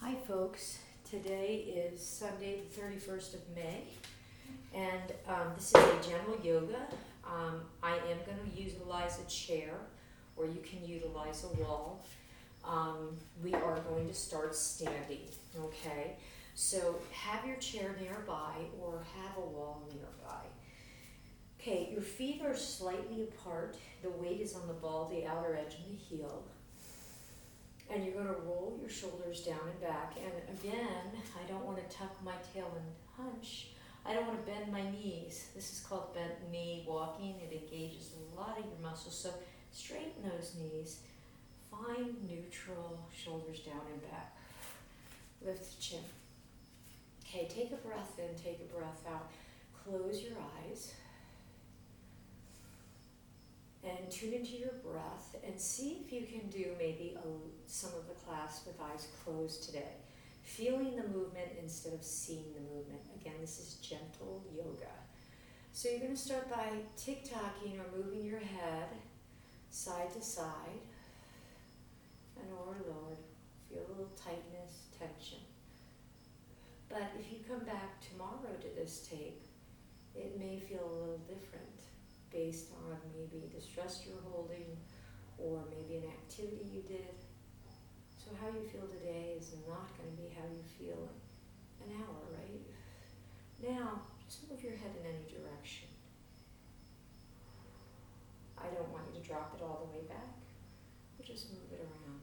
Hi folks, today is Sunday the 31st of May, and this is a general yoga. I am going to utilize a chair, or you can utilize a wall. We are going to start standing, okay? So have your chair nearby or have a wall nearby. Okay, your feet are slightly apart. The weight is on the ball, the outer edge, and the heel. And you're going to roll your shoulders down and back. And again, I don't want to tuck my tail and hunch. I don't want to bend my knees. This is called bent knee walking. It engages a lot of your muscles. So straighten those knees. Find neutral, shoulders down and back. Lift the chin. Okay, take a breath in, take a breath out. Close your eyes. And tune into your breath and see if you can do maybe some of the class with eyes closed today. Feeling the movement instead of seeing the movement. Again, this is gentle yoga. So you're going to start by tick-tocking or moving your head side to side and over lower. Feel a little tightness, tension. But if you come back tomorrow to this tape, it may feel a little different, based on maybe the stress you're holding or maybe an activity you did. So how you feel today is not going to be how you feel in an hour, right? Now, just move your head in any direction. I don't want you to drop it all the way back, but just move it around.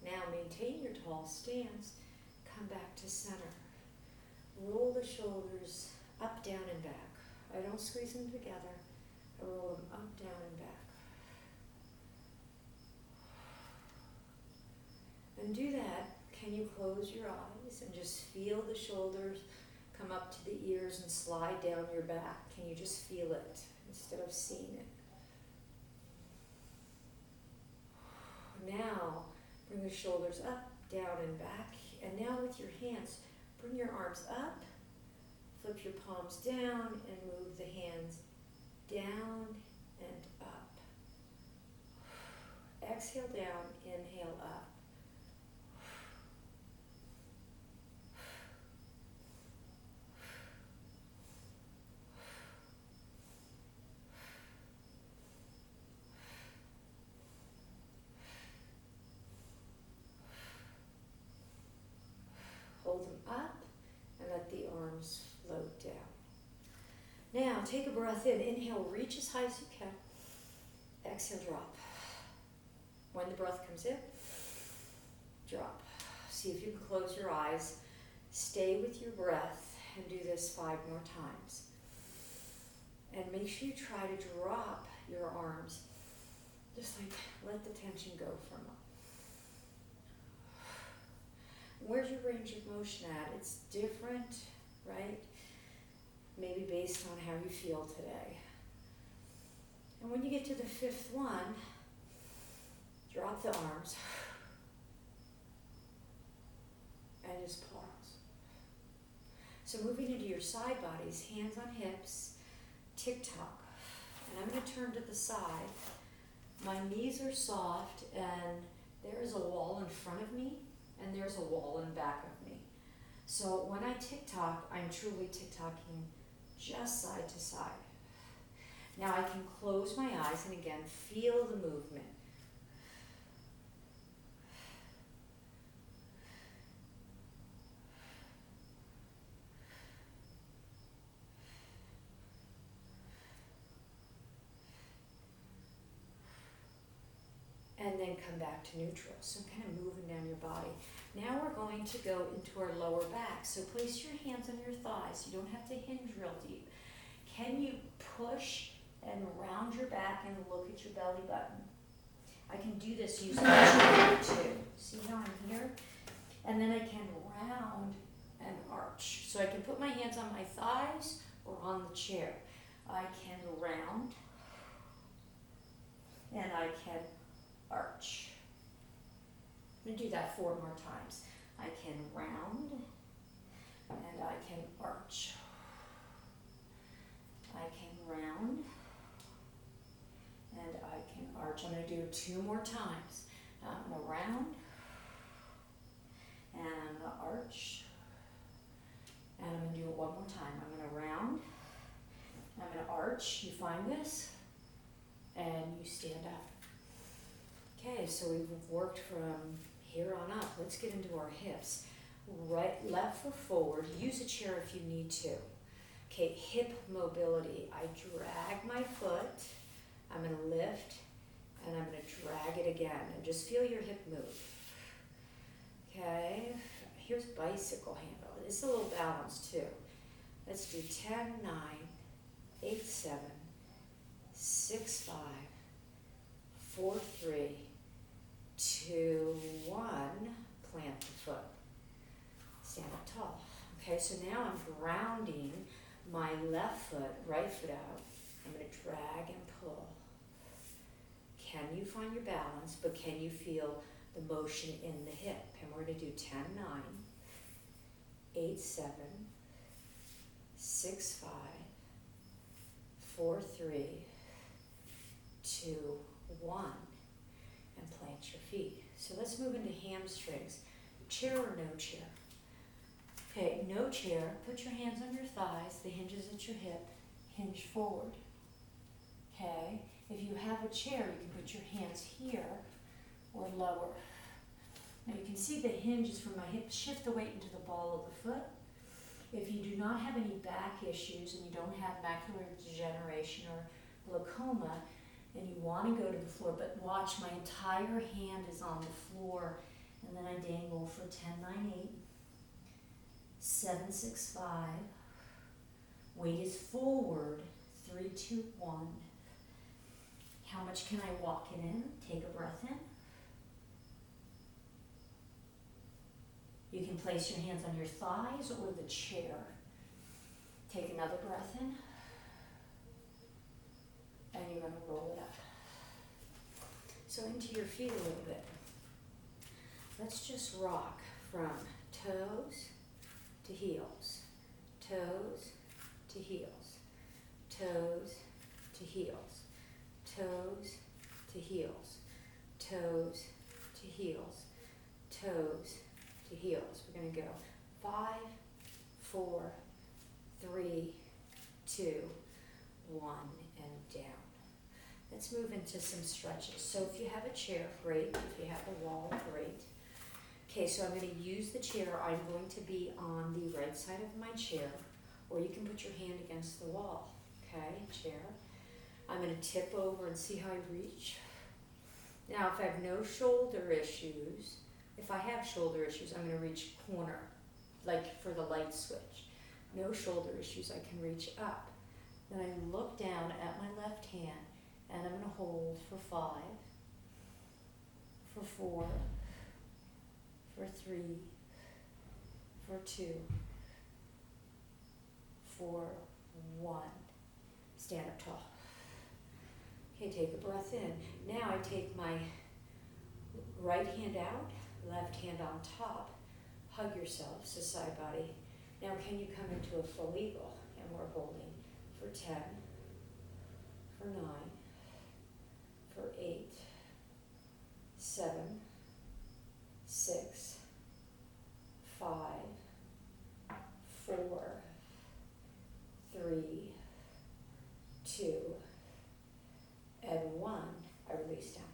Now maintain your tall stance, come back to center. Roll the shoulders up, down, and back. I don't squeeze them together. I roll them up, down, and back. And do that. Can you close your eyes and just feel the shoulders come up to the ears and slide down your back? Can you just feel it instead of seeing it? Now, bring the shoulders up, down, and back. And now with your hands, bring your arms up, flip your palms down, and move the hands down and up. Exhale down, inhale up. Hold them up and let the arms float down. Now take a breath in. Inhale, reach as high as you can. Exhale, drop. When the breath comes in, drop. See if you can close your eyes. Stay with your breath and do this 5 more times. And make sure you try to drop your arms. Just like let the tension go for a moment. Where's your range of motion at? It's different, right? Maybe based on how you feel today. And when you get to the 5th one, drop the arms and just pause. So moving into your side bodies, hands on hips, tick-tock. And I'm going to turn to the side. My knees are soft and there is a wall in front of me and there's a wall in back of me. So when I tick-tock, I'm truly tick-tocking just side to side. Now I can close my eyes and again feel the movement. And then come back to neutral. So kind of moving down your body. Now we're going to go into our lower back. So place your hands on your thighs. You don't have to hinge real deep. Can you push and round your back and look at your belly button? I can do this using the chair too. See how I'm here? And then I can round and arch. So I can put my hands on my thighs or on the chair. I can round and I can arch. I'm going to do that 4 more times. I can round and I can arch. I can round and I can arch. I'm going to do it 2 more times. I'm gonna round, and I'm gonna arch, and I'm gonna do it one more time. I'm gonna round, I'm gonna arch. You find this, and you stand up. Okay, so we've worked from here on up. Let's get into our hips. Right, left foot forward. Use a chair if you need to. Okay, hip mobility. I drag my foot. I'm gonna lift, and I'm gonna drag it again. And just feel your hip move. Okay, here's bicycle handle. It's a little balance too. Let's do 10, 9, 8, 7, 6, 5, 4, 3, 2, 1. Plant the foot. Stand up tall. Okay, so now I'm grounding my left foot, right foot out. I'm going to drag and pull. Can you find your balance, but can you feel the motion in the hip? And we're going to do 10, 9, 8, 7, 6, 5, 4, 3, 2, 1, and plant your feet. So let's move into hamstrings. Chair or no chair? Okay, no chair. Put your hands on your thighs, the hinges at your hip, hinge forward. Okay, if you have a chair, you can put your hands here or lower. Now you can see the hinges from my hip. Shift the weight into the ball of the foot. If you do not have any back issues and you don't have macular degeneration or glaucoma, and you want to go to the floor, but watch, my entire hand is on the floor, and then I dangle for 10, 9, 8, 7, 6, 5. Weight is forward, 3, 2, 1. How much can I walk it in? Take a breath in. You can place your hands on your thighs or the chair. Take another breath in. And you're going to roll it up. So into your feet a little bit. Let's just rock from toes to heels, toes to heels, toes to heels, toes to heels, toes to heels, toes to heels. We're going to go 5, 4, 3, 2, 1, and down. Let's move into some stretches. So if you have a chair, great. If you have a wall, great. Okay, so I'm going to use the chair. I'm going to be on the right side of my chair, or you can put your hand against the wall. Okay, chair. I'm going to tip over and see how I reach. Now, if I have no shoulder issues, if I have shoulder issues, I'm going to reach corner, like for the light switch. No shoulder issues, I can reach up. Then I look down at my left hand, and I'm going to hold for 5, for 4, for 3, for 2, for 1. Stand up tall. Okay, take a breath in. Now I take my right hand out, left hand on top. Hug yourself, so side body. Now can you come into a full eagle? And we're holding for 10, for 9, for 8, 7, 6, 5, 4, 3, 2, and 1. I release down.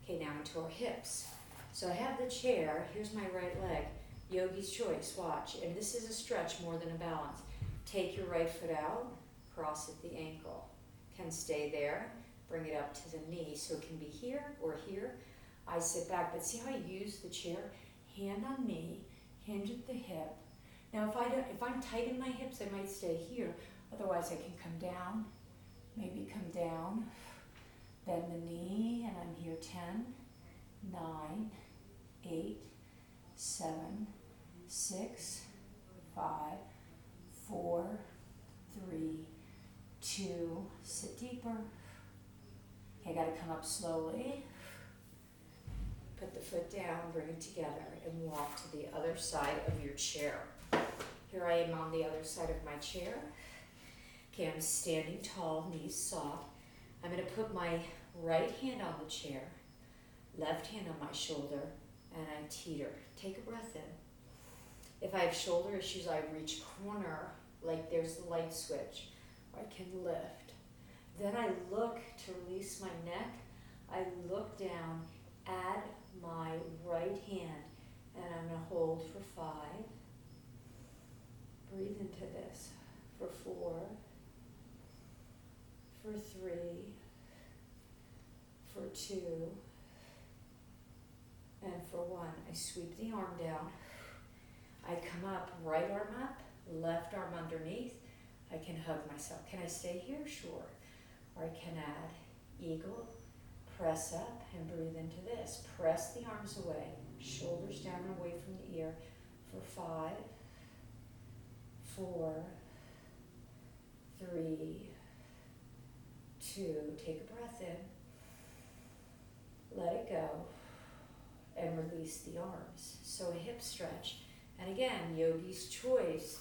Okay, now into our hips. So I have the chair. Here's my right leg. Yogi's choice. Watch. And this is a stretch more than a balance. Take your right foot out. Cross at the ankle. Can stay there. Bring it up to the knee. So it can be here or here. I sit back. But see how I use the chair? Hand on knee. Hinge at the hip. Now if I'm tight in my hips, I might stay here. Otherwise I can come down. Maybe come down. Bend the knee. And I'm here 10, 9, 8, 7, 6, 5, 4, 3, 2, sit deeper. Okay, I gotta come up slowly. Put the foot down, bring it together, and walk to the other side of your chair. Here I am on the other side of my chair. Okay, I'm standing tall, knees soft. I'm gonna put my right hand on the chair. left hand on my shoulder, and I teeter. Take a breath in. If I have shoulder issues, I reach corner, like there's the light switch. I can lift. Then I look to release my neck. I look down, add my right hand, and I'm going to hold for 5. Breathe into this. For 4. For 3. For 2. And for 1. I sweep the arm down. I come up, right arm up, left arm underneath. I can hug myself. Can I stay here? Sure. Or I can add eagle, press up, and breathe into this. Press the arms away, shoulders down and away from the ear for 5, 4, 3, 2. Take a breath in. Let it go. And release the arms. So a hip stretch. And again, yogi's choice.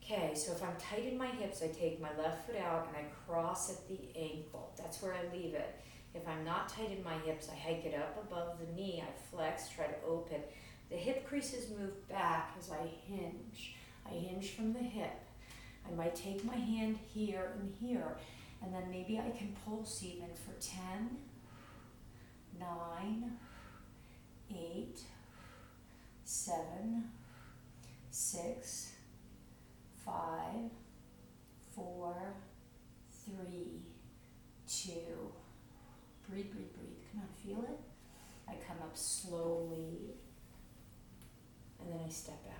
Okay, so if I'm tight in my hips, I take my left foot out and I cross at the ankle. That's where I leave it. If I'm not tight in my hips, I hike it up above the knee. I flex, try to open. The hip creases move back as I hinge. I hinge from the hip. I might take my hand here and here, and then maybe I can pulse even for 10, 9, 8, 7, 6, 5, 4, 3, 2. Breathe, breathe, breathe. Come on, feel it? I come up slowly, and then I step out.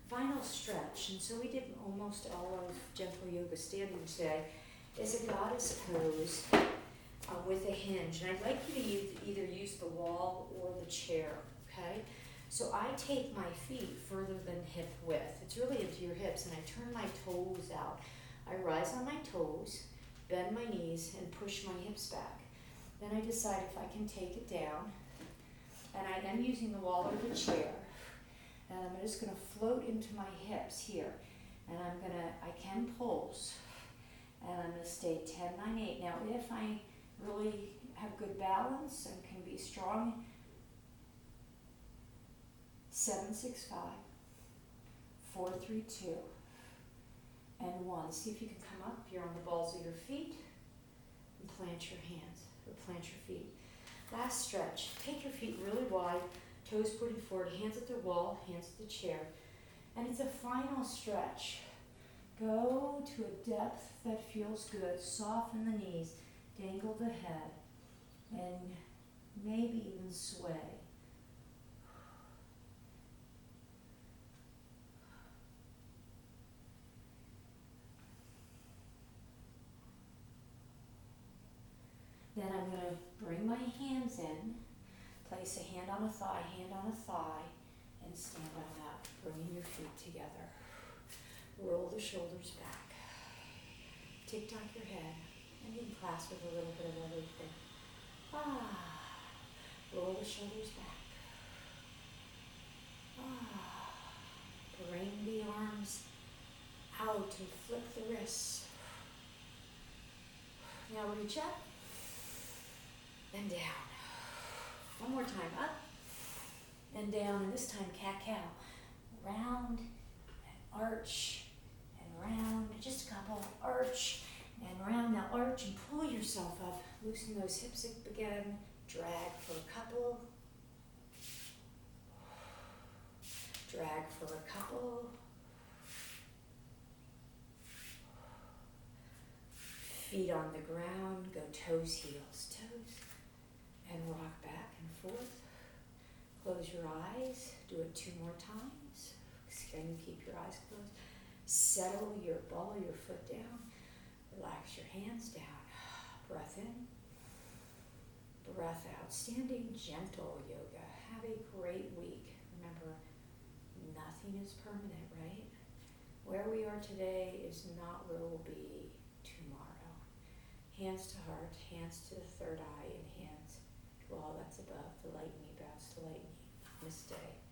Final stretch, and so we did almost all of gentle yoga standing today, is a goddess pose with a hinge. And I'd like you to either use the wall or the chair, okay? So I take my feet further than hip width. It's really into your hips, and I turn my toes out. I rise on my toes, bend my knees, and push my hips back. Then I decide if I can take it down, and I am using the wall or the chair, and I'm just going to float into my hips here, and I can pulse, and I'm going to stay 10, 9, 8. Now, if I really have good balance and can be strong, 7, 6, 5, 4, 3, 2, and 1. See if you can come up. You're on the balls of your feet, and plant your hands, or plant your feet. Last stretch. Take your feet really wide, toes pointing forward, hands at the wall, hands at the chair. And it's a final stretch. Go to a depth that feels good. Soften the knees, dangle the head, and maybe even sway. Then I'm going to bring my hands in, place a hand on a thigh, and stand on up, bringing your feet together. Roll the shoulders back. Tick-tock your head, and you can clasp with a little bit of everything. Roll the shoulders back. Bring the arms out and flick the wrists. Now reach up. And down. One more time, up and down, and this time cat-cow. Round and arch and round, just a couple, arch and round. Now arch and pull yourself up. Loosen those hips up again. Drag for a couple. Drag for a couple. Feet on the ground, go toes, heels, toes. And rock back and forth. Close your eyes. Do it 2 more times. Can you keep your eyes closed? Settle your ball, your foot down. Relax your hands down. Breath in. Breath out. Standing gentle yoga. Have a great week. Remember, nothing is permanent, right? Where we are today is not where we'll be tomorrow. Hands to heart, hands to the third eye, and hands to all that's above. The light knee bows to light knee. Namaste.